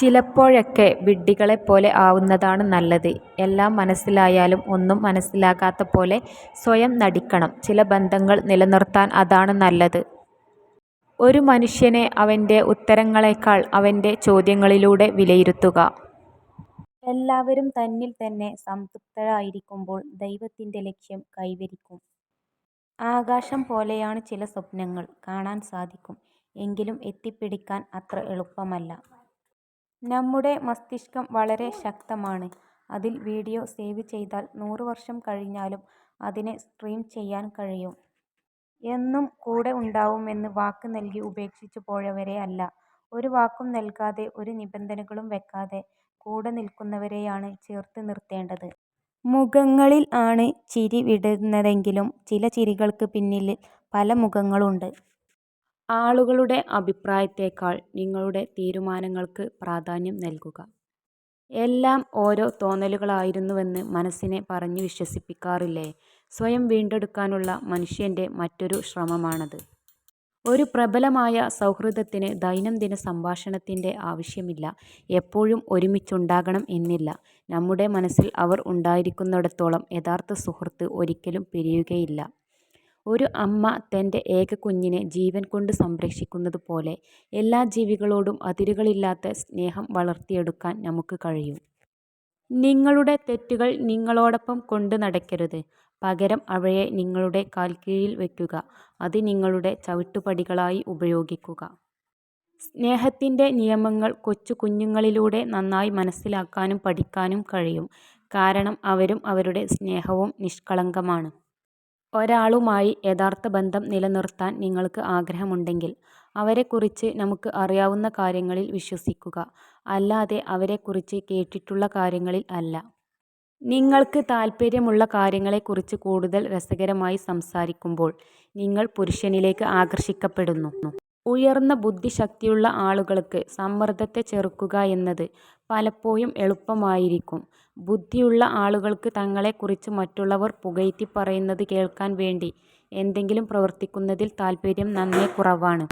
ചിലപ്പോഴൊക്കെ വിഡ്ഢികളെപ്പോലെ ആവുന്നതാണ് നല്ലത്. എല്ലാം മനസ്സിലായാലും ഒന്നും മനസ്സിലാകാത്ത പോലെ സ്വയം നടിക്കണം. ചില ബന്ധങ്ങൾ നിലനിർത്താൻ അതാണ് നല്ലത്. ഒരു മനുഷ്യനെ അവൻ്റെ ഉത്തരങ്ങളെക്കാൾ അവൻ്റെ ചോദ്യങ്ങളിലൂടെ വിലയിരുത്തുക. എല്ലാവരും തന്നിൽ തന്നെ സംതൃപ്തരായിരിക്കുമ്പോൾ ദൈവത്തിൻ്റെ ലക്ഷ്യം കൈവരിക്കും. ആകാശം പോലെയാണ് ചില സ്വപ്നങ്ങൾ. കാണാൻ സാധിക്കും, എങ്കിലും എത്തിപ്പിടിക്കാൻ അത്ര എളുപ്പമല്ല. നമ്മുടെ മസ്തിഷ്കം വളരെ ശക്തമാണ്. അതിൽ വീഡിയോ സേവ് ചെയ്താൽ 100 വർഷം കഴിഞ്ഞാലും അതിനെ സ്ട്രീം ചെയ്യാൻ കഴിയും. എന്നും കൂടെ ഉണ്ടാവുമെന്ന് വാക്ക് നൽകി ഉപേക്ഷിച്ചു പോയവരെ അല്ല, ഒരു വാക്കും നൽകാതെ ഒരു നിബന്ധനകളും വെക്കാതെ കൂടെ നിൽക്കുന്നവരെയാണ് ചേർത്ത് നിർത്തേണ്ടത്. മുഖങ്ങളിൽ ആണ് ചിരി വിടരുന്നതെങ്കിലും ചില ചിരികൾക്ക് പിന്നിൽ പല മുഖങ്ങളുണ്ട്. ആളുകളുടെ അഭിപ്രായത്തേക്കാൾ നിങ്ങളുടെ തീരുമാനങ്ങൾക്ക് പ്രാധാന്യം നൽകുക. എല്ലാം ഓരോ തോന്നലുകളായിരുന്നുവെന്ന് മനസ്സിനെ പറഞ്ഞു വിശ്വസിപ്പിക്കാറില്ലേ? സ്വയം വീണ്ടെടുക്കാനുള്ള മനുഷ്യൻ്റെ മറ്റൊരു ശ്രമമാണത്. ഒരു പ്രബലമായ സൗഹൃദത്തിന് ദൈനംദിന സംഭാഷണത്തിൻ്റെ ആവശ്യമില്ല. എപ്പോഴും ഒരുമിച്ചുണ്ടാകണം എന്നില്ല. നമ്മുടെ മനസ്സിൽ അവർ ഉണ്ടായിരിക്കുന്നിടത്തോളം യഥാർത്ഥ സുഹൃത്ത് ഒരിക്കലും പിരിയുകയില്ല. ഒരു അമ്മ തൻ്റെ ഏക കുഞ്ഞിനെ ജീവൻ കൊണ്ട് സംരക്ഷിക്കുന്നത് പോലെ എല്ലാ ജീവികളോടും അതിരുകളില്ലാത്ത സ്നേഹം വളർത്തിയെടുക്കാൻ നമുക്ക് കഴിയും. നിങ്ങളുടെ തെറ്റുകൾ നിങ്ങളോടൊപ്പം കൊണ്ട് നടക്കരുത്. പകരം അവയെ നിങ്ങളുടെ കാൽക്കീഴിൽ വയ്ക്കുക. അത് നിങ്ങളുടെ ചവിട്ടുപടികളായി ഉപയോഗിക്കുക. സ്നേഹത്തിൻ്റെ നിയമങ്ങൾ കൊച്ചു കുഞ്ഞുങ്ങളിലൂടെ നന്നായി മനസ്സിലാക്കാനും പഠിക്കാനും കഴിയും. കാരണം അവരും അവരുടെ സ്നേഹവും നിഷ്കളങ്കമാണ്. ഒരാളുമായി യഥാർത്ഥ ബന്ധം നിലനിർത്താൻ നിങ്ങൾക്ക് ആഗ്രഹമുണ്ടെങ്കിൽ അവരെക്കുറിച്ച് നമുക്ക് അറിയാവുന്ന കാര്യങ്ങളിൽ വിശ്വസിക്കുക, അല്ലാതെ അവരെക്കുറിച്ച് കേട്ടിട്ടുള്ള കാര്യങ്ങളിൽ അല്ല. നിങ്ങൾക്ക് താൽപ്പര്യമുള്ള കാര്യങ്ങളെക്കുറിച്ച് കൂടുതൽ രസകരമായി സംസാരിക്കുമ്പോൾ നിങ്ങൾ പുരുഷനിലേക്ക് ആകർഷിക്കപ്പെടുന്നു. ഉയർന്ന ബുദ്ധിശക്തിയുള്ള ആളുകൾക്ക് സമ്മർദ്ദത്തെ ചെറുക്കുക എന്നത് പലപ്പോഴും എളുപ്പമായിരിക്കും. ബുദ്ധിയുള്ള ആളുകൾക്ക് തങ്ങളെക്കുറിച്ച് മറ്റുള്ളവർ പുകഴ്ത്തി പറയുന്നത് കേൾക്കാൻ വേണ്ടി എന്തെങ്കിലും പ്രവർത്തിക്കുന്നതിൽ താൽപ്പര്യം നന്നേ കുറവാണ്.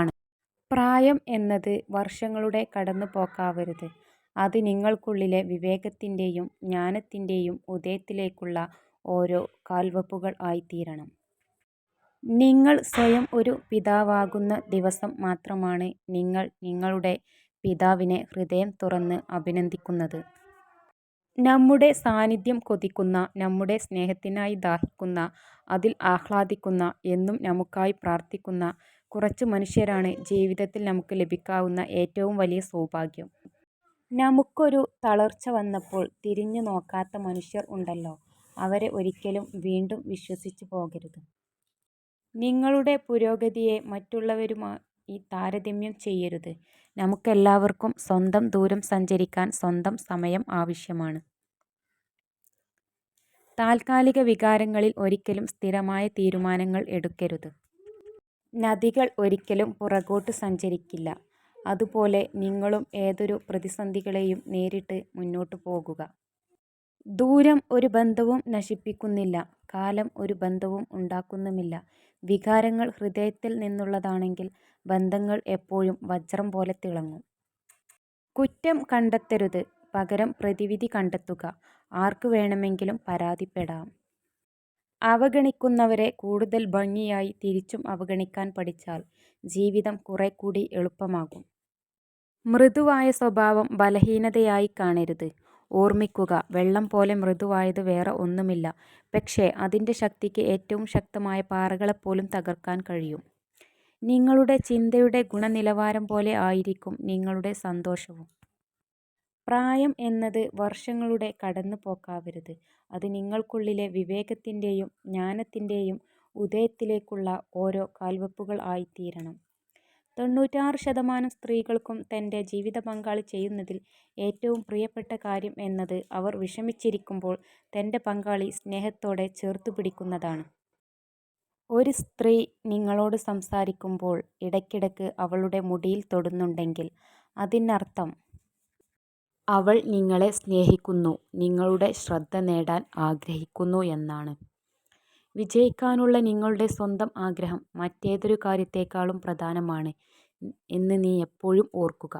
പ്രായം എന്നത് വർഷങ്ങളുടെ കടന്നുപോക്കാവരുത്. അത് നിങ്ങൾക്കുള്ളിലെ വിവേകത്തിൻ്റെയും ജ്ഞാനത്തിൻ്റെയും ഉദയത്തിലേക്കുള്ള ഓരോ കാൽവെപ്പുകൾ ആയിത്തീരണം. നിങ്ങൾ സ്വയം ഒരു പിതാവാകുന്ന ദിവസം മാത്രമാണ് നിങ്ങൾ നിങ്ങളുടെ പിതാവിനെ ഹൃദയം തുറന്ന് അഭിനന്ദിക്കുന്നത്. നമ്മുടെ സാന്നിധ്യം കൊതിക്കുന്ന, നമ്മുടെ സ്നേഹത്തിനായി ദാഹിക്കുന്ന, അതിൽ ആഹ്ലാദിക്കുന്ന, എന്നും നമുക്കായി പ്രാർത്ഥിക്കുന്ന കുറച്ച് മനുഷ്യരാണ് ജീവിതത്തിൽ നമുക്ക് ലഭിക്കാവുന്ന ഏറ്റവും വലിയ സൗഭാഗ്യം. നമുക്കൊരു തളർച്ച വന്നപ്പോൾ തിരിഞ്ഞു നോക്കാത്ത മനുഷ്യർ ഉണ്ടല്ലോ, അവരെ ഒരിക്കലും വീണ്ടും വിശ്വസിച്ചു പോകരുത്. നിങ്ങളുടെ പുരോഗതിയെ മറ്റുള്ളവരുമായി താരതമ്യം ചെയ്യരുത്. നമുക്കെല്ലാവർക്കും സ്വന്തം ദൂരം സഞ്ചരിക്കാൻ സ്വന്തം സമയം ആവശ്യമാണ്. താൽക്കാലിക വികാരങ്ങളിൽ ഒരിക്കലും സ്ഥിരമായ തീരുമാനങ്ങൾ എടുക്കരുത്. നദികൾ ഒരിക്കലും പുറകോട്ട് സഞ്ചരിക്കില്ല. അതുപോലെ നിങ്ങളും ഏതൊരു പ്രതിസന്ധികളെയും നേരിട്ട് മുന്നോട്ട് പോകുക. ദൂരം ഒരു ബന്ധവും നശിപ്പിക്കുന്നില്ല. കാലം ഒരു ബന്ധവും ഉണ്ടാക്കുന്നുമില്ല. വികാരങ്ങൾ ഹൃദയത്തിൽ നിന്നുള്ളതാണെങ്കിൽ ബന്ധങ്ങൾ എപ്പോഴും വജ്രം പോലെ തിളങ്ങും. കുറ്റം കണ്ടെത്തരുത്, പകരം പ്രതിവിധി കണ്ടെത്തുക. ആർക്ക് വേണമെങ്കിലും പരാതിപ്പെടാം. അവഗണിക്കുന്നവരെ കൂടുതൽ ഭംഗിയായി തിരിച്ചും അവഗണിക്കാൻ പഠിച്ചാൽ ജീവിതം കുറേക്കൂടി എളുപ്പമാകും. മൃദുവായ സ്വഭാവം ബലഹീനതയായി കാണരുത്. ഓർമ്മിക്കുക, വെള്ളം പോലെ മൃദുവായത് വേറെ ഒന്നുമില്ല. പക്ഷേ അതിൻ്റെ ശക്തിക്ക് ഏറ്റവും ശക്തമായ പാറകളെപ്പോലും തകർക്കാൻ കഴിയും. നിങ്ങളുടെ ചിന്തയുടെ ഗുണനിലവാരം പോലെ ആയിരിക്കും നിങ്ങളുടെ സന്തോഷവും. പ്രായം എന്നത് വർഷങ്ങളുടെ കടന്നുപോക്കാവരുത്. അത് നിങ്ങൾക്കുള്ളിലെ വിവേകത്തിൻ്റെയും ജ്ഞാനത്തിൻ്റെയും ഉദയത്തിലേക്കുള്ള ഓരോ കാൽവെപ്പുകൾ ആയിത്തീരണം. 96% സ്ത്രീകൾക്കും തൻ്റെ ജീവിത പങ്കാളി ചെയ്യുന്നതിൽ ഏറ്റവും പ്രിയപ്പെട്ട കാര്യം എന്നത് അവർ വിഷമിച്ചിരിക്കുമ്പോൾ തൻ്റെ പങ്കാളി സ്നേഹത്തോടെ ചേർത്തുപിടിക്കുന്നതാണ്. ഒരു സ്ത്രീ നിങ്ങളോട് സംസാരിക്കുമ്പോൾ ഇടയ്ക്കിടയ്ക്ക് അവളുടെ മുടിയിൽ തൊടുന്നുണ്ടെങ്കിൽ അതിനർത്ഥം അവൾ നിങ്ങളെ സ്നേഹിക്കുന്നു, നിങ്ങളുടെ ശ്രദ്ധ നേടാൻ ആഗ്രഹിക്കുന്നു എന്നാണ്. വിജയിക്കാനുള്ള നിങ്ങളുടെ സ്വന്തം ആഗ്രഹം മറ്റേതൊരു കാര്യത്തേക്കാളും പ്രധാനമാണ് എന്ന് നീ എപ്പോഴും ഓർക്കുക.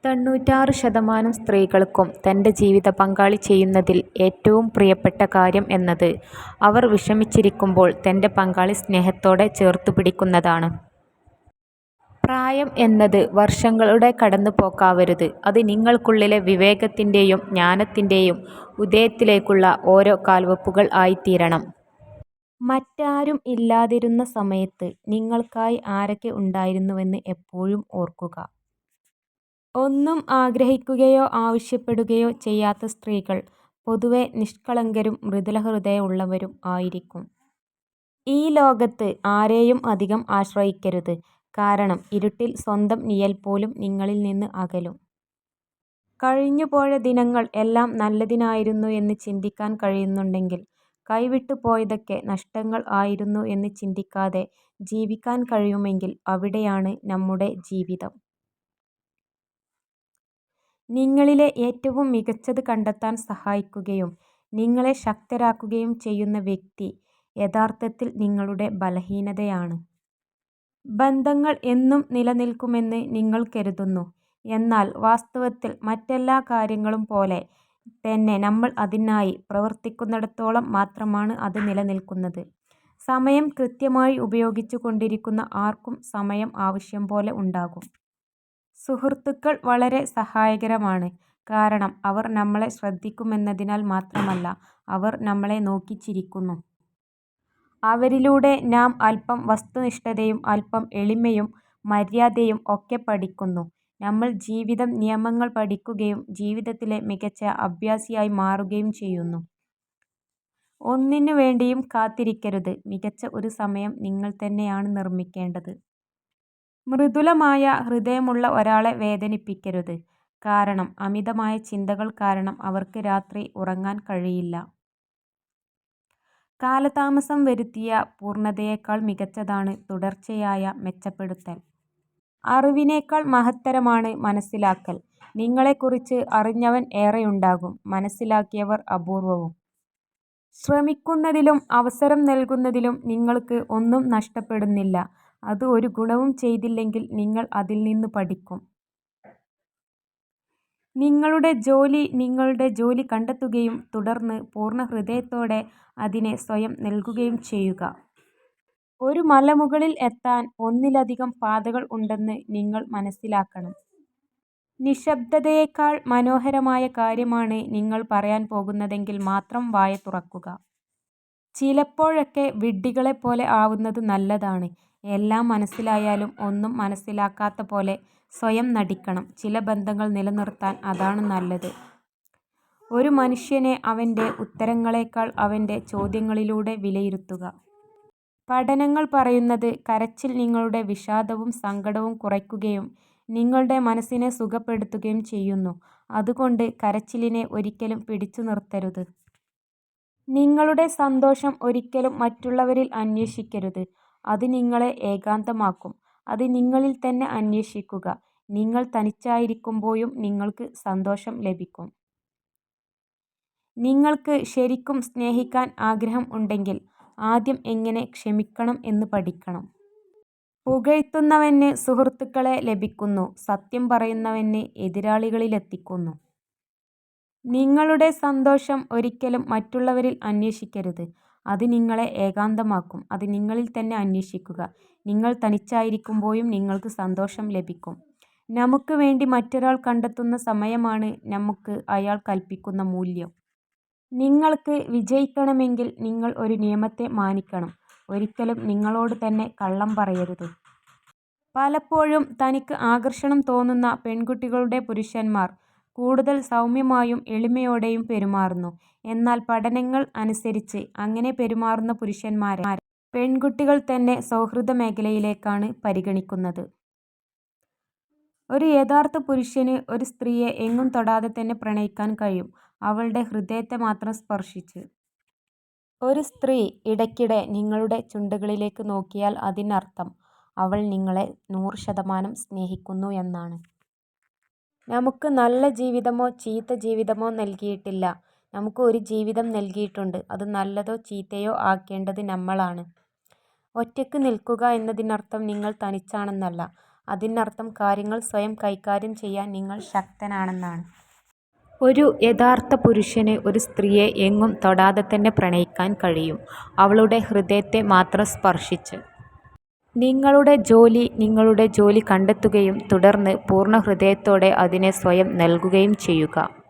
96% സ്ത്രീകൾക്കും തൻ്റെ ജീവിത പങ്കാളി ചെയ്യുന്നതിൽ ഏറ്റവും പ്രിയപ്പെട്ട കാര്യം എന്നത് അവർ വിഷമിച്ചിരിക്കുമ്പോൾ തൻ്റെ പങ്കാളി സ്നേഹത്തോടെ ചേർത്തുപിടിക്കുന്നതാണ്. പ്രായം എന്നത് വർഷങ്ങളുടെ കടന്നുപോക്കാവരുത്. അത് നിങ്ങൾക്കുള്ളിലെ വിവേകത്തിൻ്റെയും ജ്ഞാനത്തിൻ്റെയും ഉദയത്തിലേക്കുള്ള ഓരോ കാൽവെപ്പുകൾ ആയിത്തീരണം. മറ്റാരും ഇല്ലാതിരുന്ന സമയത്ത് നിങ്ങൾക്കായി ആരൊക്കെ ഉണ്ടായിരുന്നുവെന്ന് എപ്പോഴും ഓർക്കുക. ഒന്നും ആഗ്രഹിക്കുകയോ ആവശ്യപ്പെടുകയോ ചെയ്യാത്ത സ്ത്രീകൾ പൊതുവെ നിഷ്കളങ്കരും മൃദുലഹൃദയമുള്ളവരും ആയിരിക്കും. ഈ ലോകത്ത് ആരെയും അധികം ആശ്രയിക്കരുത്. കാരണം ഇരുട്ടിൽ സ്വന്തം നിഴൽ പോലും നിങ്ങളിൽ നിന്ന് അകലും. കഴിഞ്ഞുപോയ ദിനങ്ങൾ എല്ലാം നല്ലതിനായിരുന്നു എന്ന് ചിന്തിക്കാൻ കഴിയുന്നുണ്ടെങ്കിൽ കൈവിട്ടു പോയതൊക്കെ നഷ്ടങ്ങൾ ആയിരുന്നു എന്ന് ചിന്തിക്കാതെ ജീവിക്കാൻ കഴിയുമെങ്കിൽ അവിടെയാണ് നമ്മുടെ ജീവിതം. നിങ്ങളിലെ ഏറ്റവും മികച്ചത് കണ്ടെത്താൻ സഹായിക്കുകയും നിങ്ങളെ ശക്തരാക്കുകയും ചെയ്യുന്ന വ്യക്തി യഥാർത്ഥത്തിൽ നിങ്ങളുടെ ബലഹീനതയാണ്. ബന്ധങ്ങൾ എന്നും നിലനിൽക്കുമെന്ന് നിങ്ങൾ കരുതുന്നു. എന്നാൽ വാസ്തവത്തിൽ മറ്റെല്ലാ കാര്യങ്ങളും പോലെ തന്നെ നമ്മൾ അതിനായി പ്രവർത്തിക്കുന്നിടത്തോളം മാത്രമാണ് അത് നിലനിൽക്കുന്നത്. സമയം കൃത്യമായി ഉപയോഗിച്ചു കൊണ്ടിരിക്കുന്ന ആർക്കും സമയം ആവശ്യം പോലെ ഉണ്ടാകും. സുഹൃത്തുക്കൾ വളരെ സഹായകരമാണ്. കാരണം അവർ നമ്മളെ ശ്രദ്ധിക്കുമെന്നതിനാൽ മാത്രമല്ല, അവർ നമ്മളെ നോക്കി ചിരിക്കുന്നു. അവരിലൂടെ നാം അല്പം വസ്തുനിഷ്ഠതയും അല്പം എളിമയും മര്യാദയും ഒക്കെ പഠിക്കുന്നു. നമ്മൾ ജീവിതം നിയമങ്ങൾ പഠിക്കുകയും ജീവിതത്തിലെ മികച്ച അഭ്യാസിയായി മാറുകയും ചെയ്യുന്നു. ഒന്നിനു വേണ്ടിയും കാത്തിരിക്കരുത്. മികച്ച ഒരു സമയം നിങ്ങൾ തന്നെയാണ് നിർമ്മിക്കേണ്ടത്. മൃദുലമായ ഹൃദയമുള്ള ഒരാളെ വേദനിപ്പിക്കരുത്. കാരണം അമിതമായ ചിന്തകൾ കാരണം അവർക്ക് രാത്രി ഉറങ്ങാൻ കഴിയില്ല. കാലതാമസം വരുത്തിയ പൂർണ്ണതയേക്കാൾ മികച്ചതാണ് തുടർച്ചയായ മെച്ചപ്പെടുത്തൽ. അറിവിനേക്കാൾ മഹത്തരമാണ് മനസ്സിലാക്കൽ. നിങ്ങളെക്കുറിച്ച് അറിഞ്ഞവൻ ഏറെയുണ്ടാകും, മനസ്സിലാക്കിയവർ അപൂർവവും. ശ്രമിക്കുന്നതിലും അവസരം നൽകുന്നതിലും നിങ്ങൾക്ക് ഒന്നും നഷ്ടപ്പെടുന്നില്ല. അത് ഒരു ഗുണവും ചെയ്തില്ലെങ്കിൽ നിങ്ങൾ അതിൽ നിന്ന് പഠിക്കും. നിങ്ങളുടെ ജോലി കണ്ടെത്തുകയും തുടർന്ന് പൂർണ്ണ ഹൃദയത്തോടെ അതിനെ സ്വയം നൽകുകയും ചെയ്യുക. ഒരു മലമുകളിൽ എത്താൻ ഒന്നിലധികം പാതകൾ ഉണ്ടെന്ന് നിങ്ങൾ മനസ്സിലാക്കണം. നിശബ്ദതയേക്കാൾ മനോഹരമായ കാര്യമാണ് നിങ്ങൾ പറയാൻ പോകുന്നതെങ്കിൽ മാത്രം വായ തുറക്കുക. ചിലപ്പോഴൊക്കെ വിഡ്ഢികളെപ്പോലെ ആവുന്നത് നല്ലതാണ്. എല്ലാം മനസ്സിലായാലും ഒന്നും മനസ്സിലാക്കാത്ത പോലെ സ്വയം നടിക്കണം. ചില ബന്ധങ്ങൾ നിലനിർത്താൻ അതാണ് നല്ലത്. ഒരു മനുഷ്യനെ അവൻ്റെ ഉത്തരങ്ങളേക്കാൾ അവൻ്റെ ചോദ്യങ്ങളിലൂടെ വിലയിരുത്തുക. പഠനങ്ങൾ പറയുന്നത് കരച്ചിൽ നിങ്ങളുടെ വിഷാദവും സങ്കടവും കുറയ്ക്കുകയും നിങ്ങളുടെ മനസ്സിനെ സുഖപ്പെടുത്തുകയും ചെയ്യുന്നു. അതുകൊണ്ട് കരച്ചിലിനെ ഒരിക്കലും പിടിച്ചു നിർത്തരുത്. നിങ്ങളുടെ സന്തോഷം ഒരിക്കലും മറ്റുള്ളവരിൽ അന്വേഷിക്കരുത്. അത് നിങ്ങളെ ഏകാന്തമാക്കും. അത് നിങ്ങളിൽ തന്നെ അന്വേഷിക്കുക. നിങ്ങൾ തനിച്ചായിരിക്കുമ്പോഴും നിങ്ങൾക്ക് സന്തോഷം ലഭിക്കും. നിങ്ങൾക്ക് ശരിക്കും സ്നേഹിക്കാൻ ആഗ്രഹം ഉണ്ടെങ്കിൽ ആദ്യം എങ്ങനെ ക്ഷമിക്കണം എന്ന് പഠിക്കണം. പുകഴ്ത്തുന്നവന് സുഹൃത്തുക്കളെ ലഭിക്കുന്നു, സത്യം പറയുന്നവന് എതിരാളികളിലെത്തിക്കുന്നു. നിങ്ങളുടെ സന്തോഷം ഒരിക്കലും മറ്റുള്ളവരിൽ അന്വേഷിക്കരുത്. അത് നിങ്ങളെ ഏകാന്തമാക്കും. അത് നിങ്ങളിൽ തന്നെ അന്വേഷിക്കുക. നിങ്ങൾ തനിച്ചായിരിക്കുമ്പോഴും നിങ്ങൾക്ക് സന്തോഷം ലഭിക്കും. നമുക്ക് വേണ്ടി മറ്റൊരാൾ കണ്ടെത്തുന്ന സമയമാണ് നമുക്ക് അയാൾ കൽപ്പിക്കുന്ന മൂല്യം. നിങ്ങൾക്ക് വിജയിക്കണമെങ്കിൽ നിങ്ങൾ ഒരു നിയമത്തെ മാനിക്കണം. ഒരിക്കലും നിങ്ങളോട് തന്നെ കള്ളം പറയരുത്. പലപ്പോഴും തനിക്ക് ആകർഷണം തോന്നുന്ന പെൺകുട്ടികളുടെ പുരുഷന്മാർ കൂടുതൽ സൗമ്യമായും എളിമയോടെയും പെരുമാറുന്നു. എന്നാൽ പഠനങ്ങൾ അനുസരിച്ച് അങ്ങനെ പെരുമാറുന്ന പുരുഷന്മാരെ പെൺകുട്ടികൾ തന്നെ സൗഹൃദ മേഖലയിലേക്കാണ് പരിഗണിക്കുന്നത്. ഒരു യഥാർത്ഥ പുരുഷന് ഒരു സ്ത്രീയെ എങ്ങും തൊടാതെ തന്നെ പ്രണയിക്കാൻ കഴിയും, അവളുടെ ഹൃദയത്തെ മാത്രം സ്പർശിച്ച്. ഒരു സ്ത്രീ ഇടയ്ക്കിടെ നിങ്ങളുടെ ചുണ്ടുകളിലേക്ക് നോക്കിയാൽ അതിനർത്ഥം അവൾ നിങ്ങളെ 100% സ്നേഹിക്കുന്നു എന്നാണ്. നമുക്ക് നല്ല ജീവിതമോ ചീത്ത ജീവിതമോ നൽകിയിട്ടില്ല. നമുക്ക് ഒരു ജീവിതം നൽകിയിട്ടുണ്ട്. അത് നല്ലതോ ചീത്തയോ ആക്കേണ്ടത് നമ്മളാണ്. ഒറ്റയ്ക്ക് നിൽക്കുക എന്നതിനർത്ഥം നിങ്ങൾ തനിച്ചാണെന്നല്ല. അതിനർത്ഥം കാര്യങ്ങൾ സ്വയം കൈകാര്യം ചെയ്യാൻ നിങ്ങൾ ശക്തനാണെന്നാണ്. ഒരു യഥാർത്ഥ പുരുഷന് ഒരു സ്ത്രീയെ എങ്ങും തൊടാതെ തന്നെ പ്രണയിക്കാൻ കഴിയും, അവളുടെ ഹൃദയത്തെ മാത്രം സ്പർശിച്ച്. നിങ്ങളുടെ ജോലി കണ്ടെത്തുകയും തുടർന്ന് പൂർണ്ണ ഹൃദയത്തോടെ അതിനെ സ്വയം നൽകുകയും ചെയ്യുക.